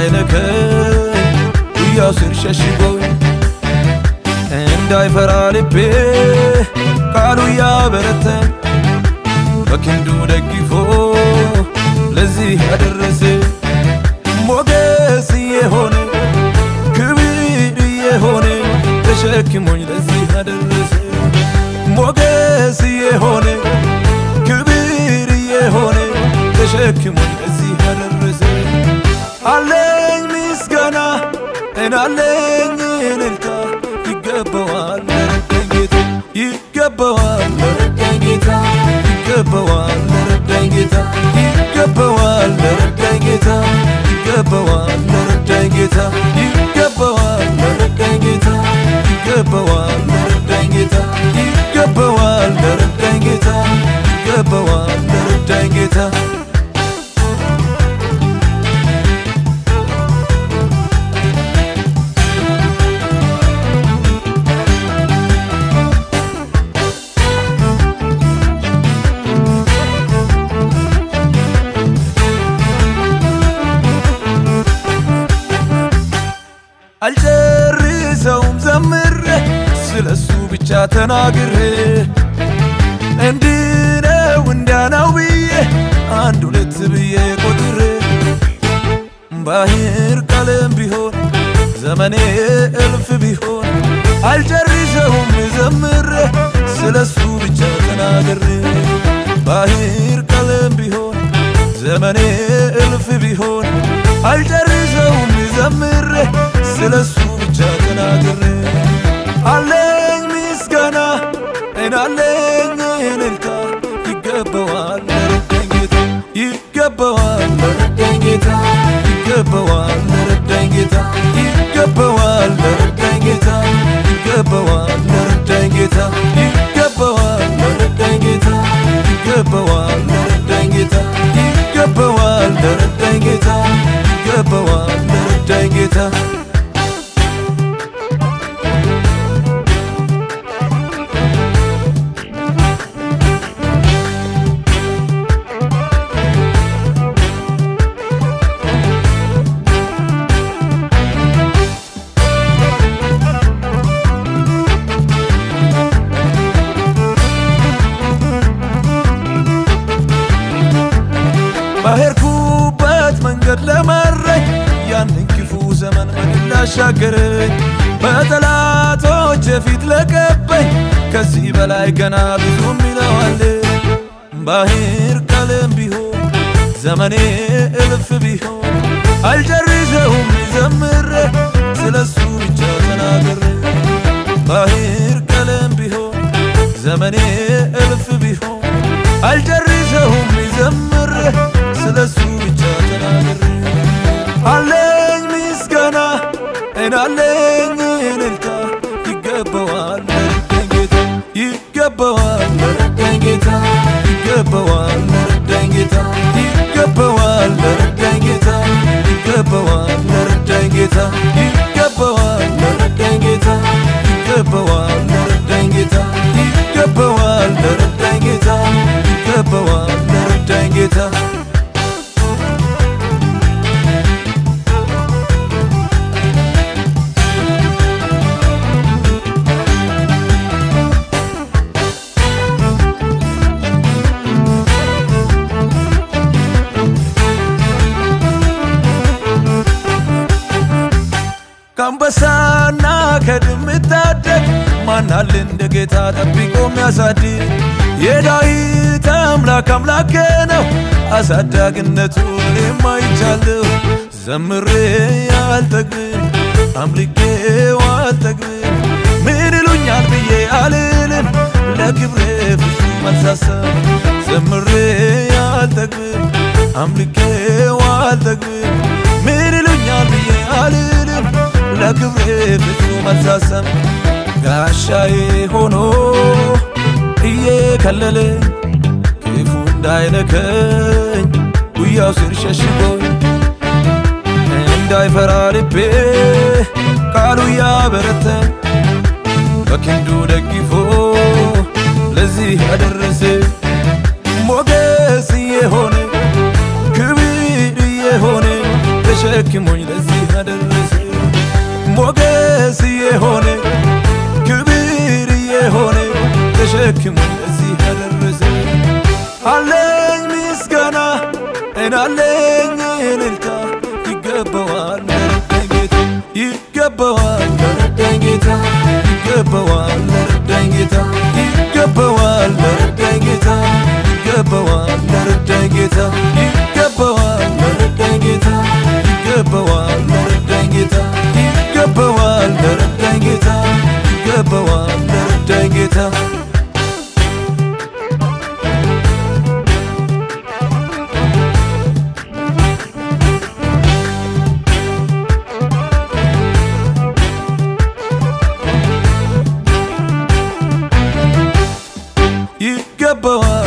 እንዳይነከኝ ጉያው ስር ሸሽጎኝ እንዳይፈራ ልቤ ቃሉ ያበረታኝ በክንዱ ደግፎ ለዚህ ያደረሰ ሞገስ የሆነ ክብር የሆነ ተሸክሞኝ ለዚህ ያደረሰ ሞገስ የሆነ ክብር የሆነ ተሸክሞኝ ለዚህ ያደረሰ አለኝ ምስጋና እናለኝ እልልታ ይገባዋል ለረዳኝ ጌታ ይገባዋል ለረዳኝ ጌታ ይገባዋል ለረዳኝ ጌታ ይገባዋል ለረዳኝ ጌታ ይገባዋል ለረዳኝ ጌታ ይገባዋል ለረዳኝ ጌታ ይገባዋል ለረዳኝ ጌታ ይገባዋል ለረዳኝ ጌታ ይገባዋል ለረዳኝ ጌታ አልጨርሰውም ዘምሬ ስለሱ ብቻ ተናግሬ እንዲነው እንዲያናው ብዬ አንድ ሁለት ብዬ ቆጥሬ ባህር ቀለም ቢሆን ዘመኔ እልፍ ቢሆን አልጨርሰውም ዘምሬ ስለሱ ብቻ ተናግሬ ባህር ቀለም ቢሆን ዘመኔ እልፍ ቢሆን አልጨርሰውም ዘምሬ ስለሱ ብቻ ተናግሬ አለኝ ምስጋና እናለኝ እልልታ ይገባዋል ለረዳኝ ጌታ ይገባዋል ለረዳኝ ጌታ ይገባዋል ለረዳኝ ጌታ ይገባዋል ለረዳኝ ጌታ ይገባዋል ለረዳኝ ጌታ ይገባዋል ለረዳኝ ጌታ ይገባዋል ለረዳኝ ጌታ ይገባዋል ለረዳኝ ጌታ ይገባዋል ለረዳኝ ጌታ ባሄድኩበት መንገድ ለመራኝ ያንን ክፉ ዘመን በድል ላሻገረኝ በጠላቶቼ ፊት ለቀበኝ ከዚህ በላይ ገና ብዙም ይለዋል ባህር ቀለም ቢሆን ዘመኔ እልፍ ቢሆን አልጨርሰውም ዘምሬ ስለሱ ብቻ ተናግሬ ባህር ቀለም ቢሆን ዘመኔ እልፍ ቢሆን አልጨርሰውም ዘምሬ ስለሱ ብቻ ተናግሬ አለኝ ምስጋና እናለኝ እልልታ ይገባዋል ለረዳኝ ጌታ ይገባዋል ለረዳኝ ጌታ ይገባዋል ለረዳኝ ጌታ ይገባዋል ለረዳኝ ጌታ ይገባዋል ለረዳኝ ጌታ ይገባዋል ለረዳኝ ጌታ ይገባዋል ለረዳኝ ጌታ ይገባዋል ለረዳኝ ጌታ ይገባዋል ለረዳኝ ጌታ ከአንበሳና ከድብ ታደግ ማናል እንደ ጌታ ጠብቆ የሚያሳድግ የዳዊት አምላክ አምላኬ ነው አሳዳግነቱ እኔም አይቻለሁ ዘምሬ አልጠግብም አምልኬው አልጠግብም ምን ይሉኛል ብዬ አልልም ለክብሬ ፍጹም አልሳሳም ዘምሬ አልጠግብም አምልኬው አልጠግብም ምን ይሉኛል ብዬ አልልም ለክብሬ ፍጹም አልሳሳም ጋሻዬ ሆኖ እየከለለ ክፉ እንዳይነከኝ ጉያው ስር ሸሽጎኝ እንዳይፈራ ልቤ ቃሉ ያበረታኝ በክንዱ ደግፎ ለዚህ ያደረሰ ሞገስ የሆነ ክብር የሆነ ተሸክሞኝ ይገባዋል ለረዳኝ ጌታ ይገባዋል ለረዳኝ ጌታ ይገባዋል ለረዳኝ ጌታ ይገባዋል ለረዳኝ ጌታ ይገባዋል ለረዳኝ ጌታ ይገባዋል ለረዳኝ ጌታ ይገባዋል ለረዳኝ ጌታ ይገባዋል ለረዳኝ ጌታ ይገባዋል